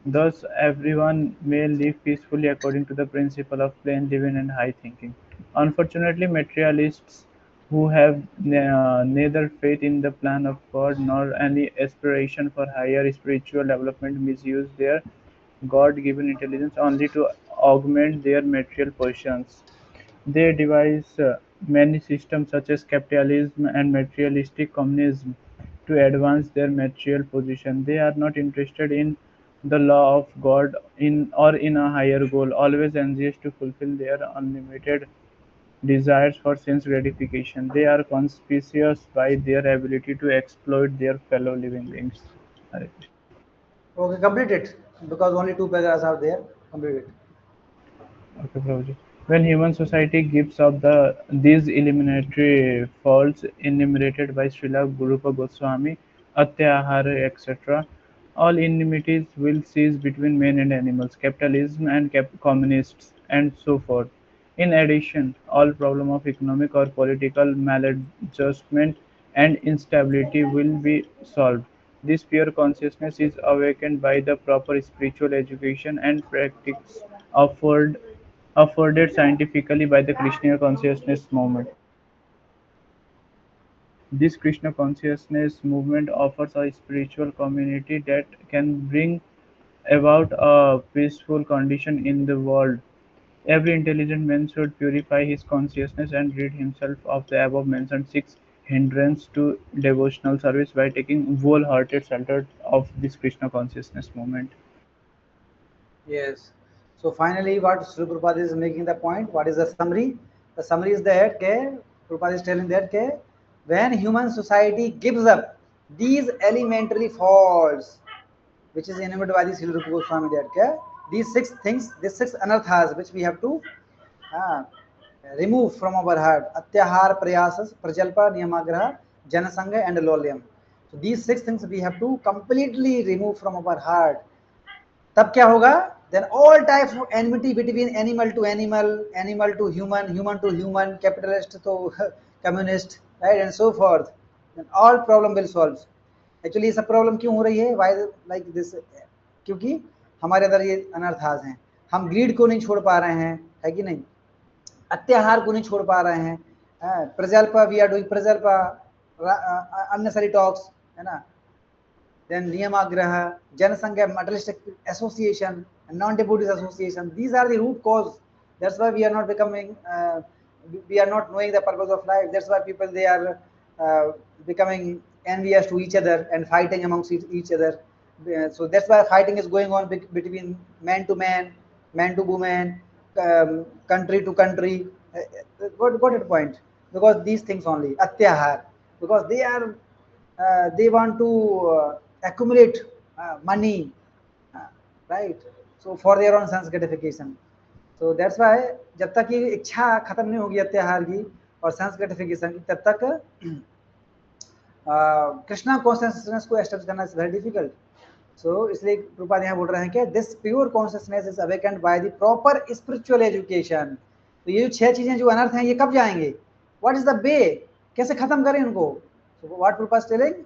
thus everyone may live peacefully according to the principle of plain living and high thinking. Unfortunately, materialists who have neither faith in the plan of God nor any aspiration for higher spiritual development misuse their God given intelligence only to augment their material positions. They devise many systems such as capitalism and materialistic communism to advance their material position. They are not interested in the law of God in a higher goal, always anxious to fulfill their unlimited desires for sense gratification. They are conspicuous by their ability to exploit their fellow living beings. Hare Krishna. Okay, complete it because only two paragraphs are there. Complete it. Okay, Prabhuji. When human society gives up these eliminatory faults enumerated by Srila Gurupa Goswami, Atyahara, etc., all enmities will cease between men and animals, capitalism and communists, and so forth. In addition, all problem of economic or political maladjustment and instability will be solved. This pure consciousness is awakened by the proper spiritual education and practice afforded scientifically by the Krishna consciousness movement. This Krishna consciousness movement offers a spiritual community that can bring about a peaceful condition in the world. Every intelligent man should purify his consciousness and rid himself of the above mentioned six hindrances to devotional service by taking wholehearted shelter of this Krishna consciousness movement. Yes. So finally, what Sri Prabhupada is making the point, what is the summary? The summary is that Prabhupada is telling that when human society gives up these elementary faults, which is enumerated by the Sri Rupa Goswami, that these six things, these six anarthas, which we have to uh, remove from our heart: Atyahar, Prayasas, Prajalpa, Niyamagraha, Janasanga, and Lolyam. So these six things we have to completely remove from our heart. तब क्या होगा? Then all types of enmity between animal to animal, animal to human, human to human, capitalist to communist, right, and so forth, then all problem will solve. Actually ये सब problem क्यों हो रही है? Why like this? क्योंकि हमारे अंदर ये अनर्थास हैं, हम ग्रीड को नहीं छोड़ पा रहे हैं, है कि नहीं? अत्याहार को नहीं छोड़ पा रहे हैं, प्रजल्प, वी आर डूइंग प्रजल्प, अननेसेसरी टॉक्स, है ना? Then Niyamagraha, Janasangha, Materialistic Association, and Non-Devotees Association. These are the root cause. That's why we are not becoming, we are not knowing the purpose of life. That's why people, they are becoming envious to each other and fighting amongst each other. So that's why fighting is going on between man to woman, country to country. Got it point? Because these things only, Atyahar, because they want to accumulate money, uh, right? So for their own sense gratification. So that's why जब तक ये इच्छा खत्म नहीं होगी अत्याहार की और sense gratification की, तब तक कृष्णा कॉन्शियसनेस को एस्टेब्लिश करना इज वेरी डिफिकल्ट. सो इसलिए प्रभुपाद यहाँ बोल रहे हैं कि this pure consciousness is awakened by the proper spiritual education. तो ये जो छह चीजें जो अनर्थ हैं, ये कब जाएंगे? What is the way? कैसे खत्म करें उनको? So what Prabhupada is telling,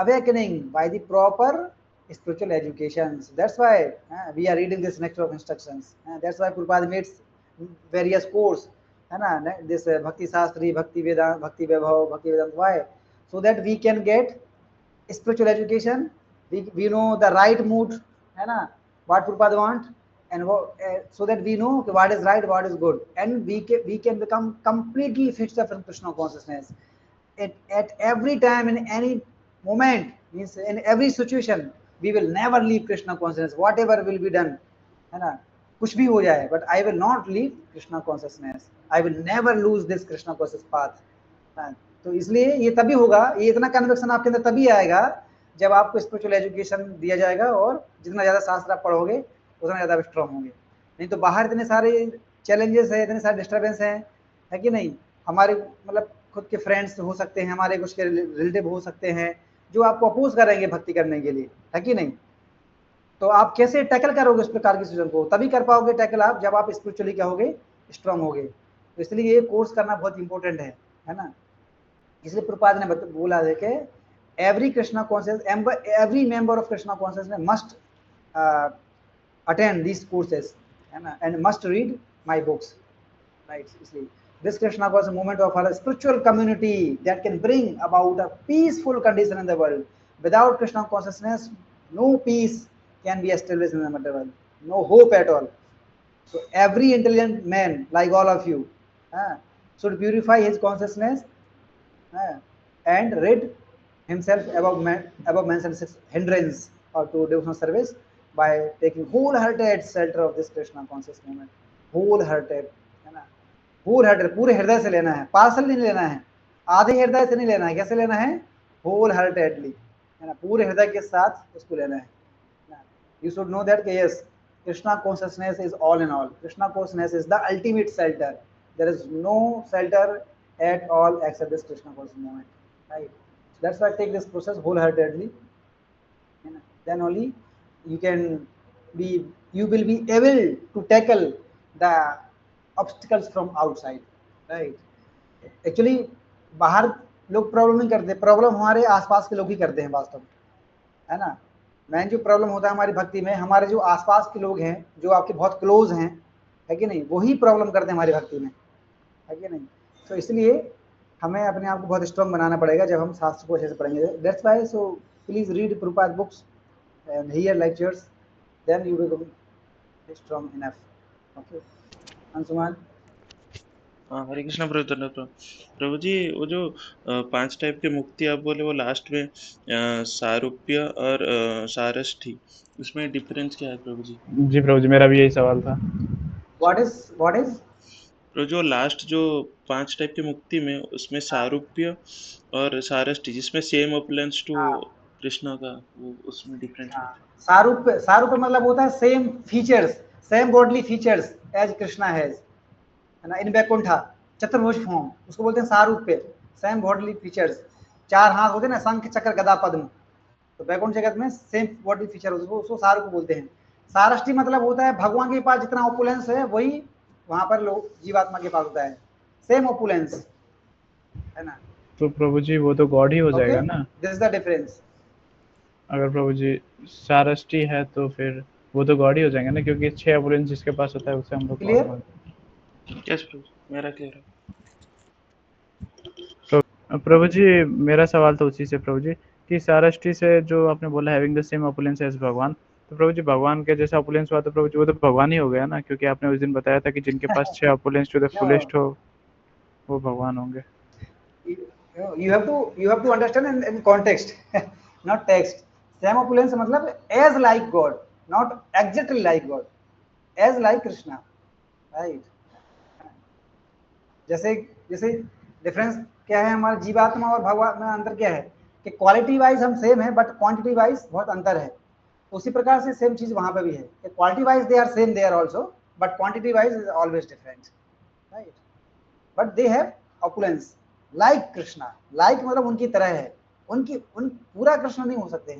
awakening by the proper spiritual education. So that's why we are reading this nectar of instructions. That's why Prabhupada made various course, this Bhakti Shastri, Bhakti Vedanta, Bhakti Vaibhav, Bhakti Vedanta. Why? So that we can get spiritual education. We know the right mood, what Prabhupada want, and so that we know what is right, what is good, and we can become completely fixed up in Krishna consciousness. At every time, in any moment, means in every situation, we will never leave Krishna consciousness. Whatever will be done, है ना, कुछ भी हो जाए, but I will not leave Krishna consciousness. I will never lose this Krishna conscious path. तो इसलिए ये तभी होगा, ये इतना कन्विक्शन आपके अंदर तभी आएगा जब आपको स्पिरिचुअल एजुकेशन दिया जाएगा, और जितना ज़्यादा शास्त्र आप पढ़ोगे उतना ज़्यादा स्ट्रॉन्ग होंगे. नहीं तो बाहर इतने सारे चैलेंजेस है, इतने सारे डिस्टर्बेंस हैं, है कि नहीं? हमारे मतलब खुद के फ्रेंड्स हो सकते हैं, हमारे कुछ के रिलेटिव हो सकते हैं जो आपको अपोज करेंगे भक्ति करने के लिए, है कि नहीं? तो आप कैसे टैकल करोगे उस प्रकार की सिचुएशन को? तभी कर पाओगे टैकल आप जब आप स्पिरिचुअली क्या होगे, स्ट्रांग होगे. तो इसलिए ये कोर्स करना बहुत इंपॉर्टेंट है ना? इसलिए प्रभुपाद ने बोला है कि every Krishna conscious, every member of Krishna consciousness must attend this courses, है ना, and must read my books. right? Isliye, this Krishna consciousness movement of a spiritual community that can bring about a peaceful condition in the world. Without Krishna consciousness, no peace can be established in the material world, no hope at all. So every intelligent man, like all of you, should purify his consciousness uh, and rid himself above mentioned hindrance or to devotional service by taking wholehearted shelter of this Krishna conscious movement. Wholehearted, है ना? wholehearted पूरे हृदय से लेना है, parcel नहीं लेना है, आधे हृदय से नहीं लेना है, कैसे लेना है? wholeheartedly, है ना? पूरे हृदय के साथ उसको लेना है. You should know that yes, Krishna consciousness is all in all. Krishna consciousness is the ultimate shelter. There is no shelter at all except this Krishna consciousness moment. Right? So that's why I take this process wholeheartedly. Then only you can you will be able to tackle the obstacles from outside. Right? Actually, बाहर लोग problem नहीं करते, problem हमारे आसपास के लोग ही करते हैं वास्तव में, है ना? मेन जो प्रॉब्लम होता है हमारी भक्ति में, हमारे जो आसपास के लोग हैं, जो आपके बहुत क्लोज हैं, है कि नहीं, वही प्रॉब्लम करते हैं हमारी भक्ति में, है कि नहीं? तो इसलिए हमें अपने आप को बहुत स्ट्रांग बनाना पड़ेगा जब हम शास्त्र को अच्छे से पढ़ेंगे. That's why so please read Prabhupada books and hear lectures, then you will become strong enough. Okay Anshuman. हाँ, हरे कृष्णा प्रभु धन्यवाद प्रभु. प्रभु जी, वो जो 5 टाइप के मुक्ति आप बोले, वो लास्ट में सारूप्य और सारष्ठी, उसमें डिफरेंस क्या है प्रभु जी? जी प्रभु जी, मेरा भी यही सवाल था. व्हाट इज तो जो लास्ट जो 5 टाइप के मुक्ति में, उसमें सारूप्य और सारष्ठी, जिसमें सेम अप्लायंस टू कृष्णा का, वो उसमें डिफरेंस है. सारूप्य मतलब होता है same features, same bodily features as Krishna has, है ना? इन वैकुंठा चतुर्भुज फॉर्म, उसको बोलते हैं सारूप्य, सेम बॉडली फीचर्स. 4 हाथ होते हैं ना, शंख चक्र गदा पद्म, तो वैकुंठ जगत में सेम बॉडी फीचर उसको सारूप्य बोलते हैं. सारष्टी मतलब होता है भगवान के पास जितना ओपुलेंस है वही वहां पर लोग जीवात्मा के पास होता है, सेम ओपुलेंस, है ना? तो प्रभु जी वो तो गॉड ही हो जाएगा ना? This is the difference. अगर प्रभु जी सारष्टी है तो फिर वो तो गॉड ही हो जाएंगे ना, क्योंकि 6 अपुलेंस जिसके पास होता है उसे हम लोग Clear? यस प्रभु, मेरा क्लियर है. प्रभु जी मेरा सवाल तो उसी से प्रभु जी कि सारष्टी से जो आपने बोला हैविंग द सेम अपुलेंस एज भगवान, तो प्रभु जी भगवान के जैसा अपुलेंस हुआ तो प्रभु जी वो तो भगवान ही हो गया ना, क्योंकि आपने उस दिन बताया था कि जिनके पास 6 अपुलेंस टू द फुलेस्ट हो वो भगवान होंगे. You have to understand in context, not text. Same opulence मतलब as like God, not exactly like God, as like Krishna, right? जैसे जैसे डिफरेंस क्या है हमारे जीवात्मा और भगवान में, अंतर क्या है कि क्वालिटी वाइज हम सेम है बट क्वांटिटी वाइज बहुत अंतर है. उसी प्रकार से सेम चीज वहां पे भी है कि quality wise they are same there also, but quantity wise is always different, right? But they have opulence like Krishna. Like मतलब उनकी तरह है, उन पूरा कृष्ण नहीं हो सकते